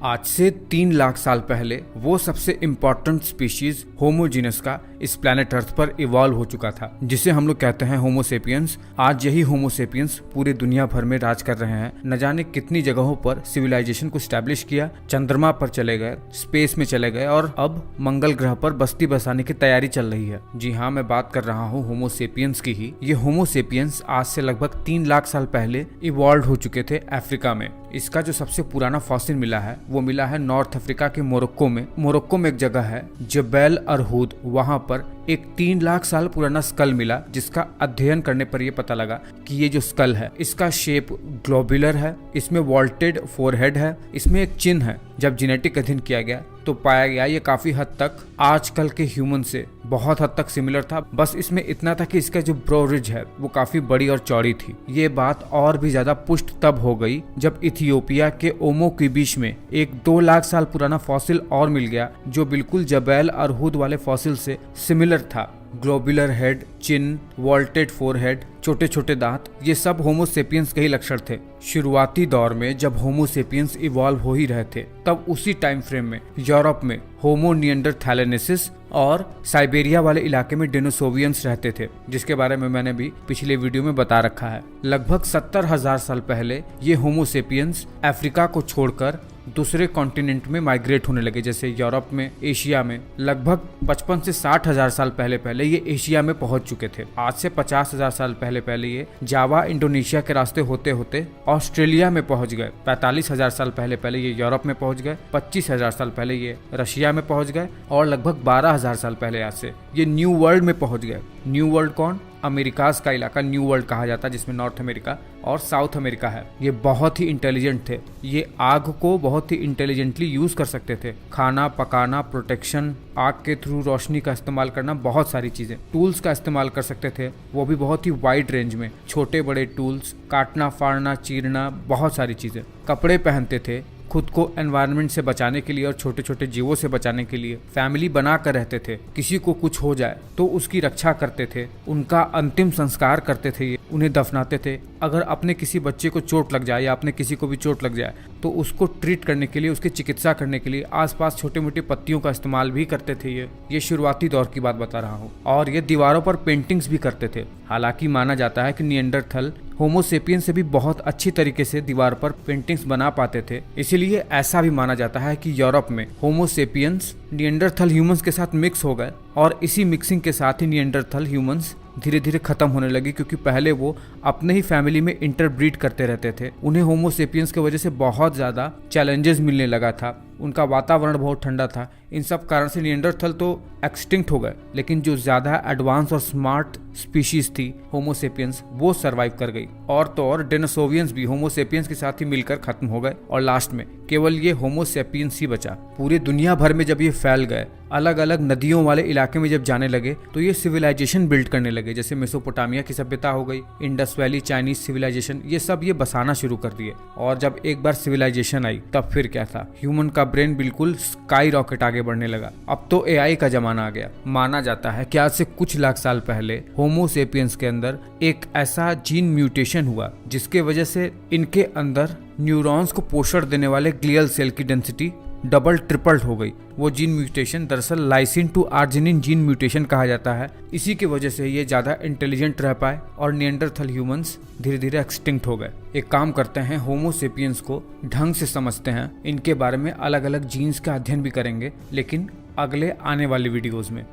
आज से 3 लाख साल पहले वो सबसे इम्पोर्टेंट स्पीशीज होमो जीनस का इस प्लैनेट अर्थ पर इवॉल्व हो चुका था, जिसे हम लोग कहते हैं होमो सेपियंस। आज यही होमो सेपियंस पूरी दुनिया भर में राज कर रहे हैं। न जाने कितनी जगहों पर सिविलाइजेशन को स्टैब्लिश किया, चंद्रमा पर चले गए, स्पेस में चले गए और अब मंगल ग्रह पर बस्ती बसाने की तैयारी चल रही है। जी हाँ, मैं बात कर रहा हूँ होमो सेपियंस की ही। ये होमो सेपियंस आज से लगभग 3 लाख साल पहले इवॉल्व हो चुके थे अफ्रीका में। इसका जो सबसे पुराना फॉसिल मिला है वो मिला है नॉर्थ अफ्रीका के मोरक्को में। मोरक्को में एक जगह है जबैल अरहूद, वहां पर एक 3 लाख साल पुराना स्कल मिला, जिसका अध्ययन करने पर यह पता लगा कि ये जो स्कल है इसका शेप ग्लोबुलर है, इसमें वॉल्टेड फोरहेड है, इसमें एक चिन्ह है। जब जेनेटिक अध्ययन किया गया तो पाया गया ये काफी हद तक आजकल के ह्यूमन से बहुत हद तक सिमिलर था। बस इसमें इतना था कि इसका जो ब्रो रिज है वो काफी बड़ी और चौड़ी थी। ये बात और भी ज्यादा पुष्ट तब हो गई जब इथियोपिया के ओमो के बीच में एक 2 लाख साल पुराना फॉसिल और मिल गया, जो बिल्कुल जबैल अरहूद वाले फॉसिल से सिमिलर था। ग्लोबुलर हेड, चिन, वॉल्टेड फोरहेड, छोटे छोटे दांत, ये सब होमो सेपियंस के ही लक्षण थे। शुरुआती दौर में जब होमो सेपियंस इवॉल्व हो ही रहे थे, तब उसी टाइम फ्रेम में यूरोप में होमो निएंडरथैलेनेसिस और साइबेरिया वाले इलाके में डेनिसोवियंस रहते थे, जिसके बारे में मैंने भी पिछले वीडियो में बता रखा है। लगभग 70,000 साल पहले ये होमो सेपियंस अफ्रीका को छोड़कर दूसरे कॉन्टिनेंट में माइग्रेट होने लगे, जैसे यूरोप में, एशिया में। लगभग 55 से 60,000 साल पहले ये एशिया में पहुंच चुके थे। आज से 50,000 साल पहले ये जावा इंडोनेशिया के रास्ते होते होते ऑस्ट्रेलिया में पहुंच गए। 45,000 साल पहले ये यूरोप में पहुंच गए। 25,000 साल पहले ये रशिया में पहुंच गए और लगभग 12,000 साल पहले आज से ये न्यू वर्ल्ड में पहुंच गए। न्यू वर्ल्ड कौन? अमेरिकाज का इलाका न्यू वर्ल्ड कहा जाता है, जिसमें नॉर्थ अमेरिका और साउथ अमेरिका है। ये बहुत ही इंटेलिजेंट थे। ये आग को बहुत ही इंटेलिजेंटली यूज कर सकते थे। खाना पकाना, प्रोटेक्शन, आग के थ्रू रोशनी का इस्तेमाल करना, बहुत सारी चीजें। टूल्स का इस्तेमाल कर सकते थे, वो भी बहुत ही वाइड रेंज में। छोटे बड़े टूल्स, काटना फाड़ना, चीरना, बहुत सारी चीजें। कपड़े पहनते थे खुद को एनवायरनमेंट से बचाने के लिए और छोटे छोटे जीवों से बचाने के लिए। फैमिली बना कर रहते थे। किसी को कुछ हो जाए तो उसकी रक्षा करते थे। उनका अंतिम संस्कार करते थे, उन्हें दफनाते थे। अगर अपने किसी बच्चे को चोट लग जाए या अपने किसी को भी चोट लग जाए तो उसको ट्रीट करने के लिए, उसकी चिकित्सा करने के लिए आसपास छोटे मोटे पत्तियों का इस्तेमाल भी करते थे। ये शुरुआती दौर की बात बता रहा हूँ। और ये दीवारों पर पेंटिंग्स भी करते थे। हालांकि माना जाता है कि निएंडरथल होमो सेपियंस से भी बहुत अच्छी तरीके से दीवार पर पेंटिंग्स बना पाते थे। इसीलिए ऐसा भी माना जाता है कि यूरोप में होमो सेपियंस निएंडरथल ह्यूमंस के साथ मिक्स हो गए और इसी मिक्सिंग के साथ ही निएंडरथल ह्यूमंस धीरे धीरे खत्म होने लगे, क्योंकि पहले वो अपने ही फैमिली में इंटरब्रीड करते रहते थे। उन्हें होमो सेपियंस की वजह से बहुत ज्यादा चैलेंजेस मिलने लगा था। उनका वातावरण बहुत ठंडा था। इन सब कारण से निएंडरथल तो एक्सटिंक्ट हो गए, लेकिन जो ज्यादा एडवांस और स्मार्ट स्पीशीज थी होमो सेपियंस, वो सरवाइव कर गई। और तो और डेनिसोवियंस भी होमो सेपियंस के साथ ही मिलकर खत्म हो गए और लास्ट में केवल ये होमो सेपियंस ही बचा। पूरे दुनिया भर में जब ये फैल गए, अलग अलग नदियों वाले इलाके में जब जाने लगे, तो ये सिविलाइजेशन बिल्ड करने लगे। जैसे मेसोपोटामिया की सभ्यता हो गई, इंडस वैली चाइनीज सिविलाइजेशन, ये सब ये बसाना शुरू कर दिए। और जब एक बार सिविलाइजेशन आई तब फिर क्या था, ह्यूमन का ब्रेन बिल्कुल स्काई रॉकेट आगे बढ़ने लगा। अब तो एआई का जमाना आ गया। माना जाता है कि आज से कुछ लाख साल पहले होमो सेपियंस के अंदर एक ऐसा जीन म्यूटेशन हुआ जिसके वजह से इनके अंदर न्यूरॉन्स को पोषण देने वाले ग्लियल सेल की डेंसिटी डबल ट्रिपल्ड हो गई। वो जीन म्यूटेशन दरअसल lysine to arginine gene mutation कहा जाता है। इसी की वजह से ये ज्यादा इंटेलिजेंट रह पाए और निएंडरथल ह्यूमंस धीरे धीरे एक्सटिंक्ट हो गए। एक काम करते हैं, होमो सेपियंस को ढंग से समझते हैं, इनके बारे में अलग अलग जीन्स का अध्ययन भी करेंगे, लेकिन अगले आने वाली वीडियोस में।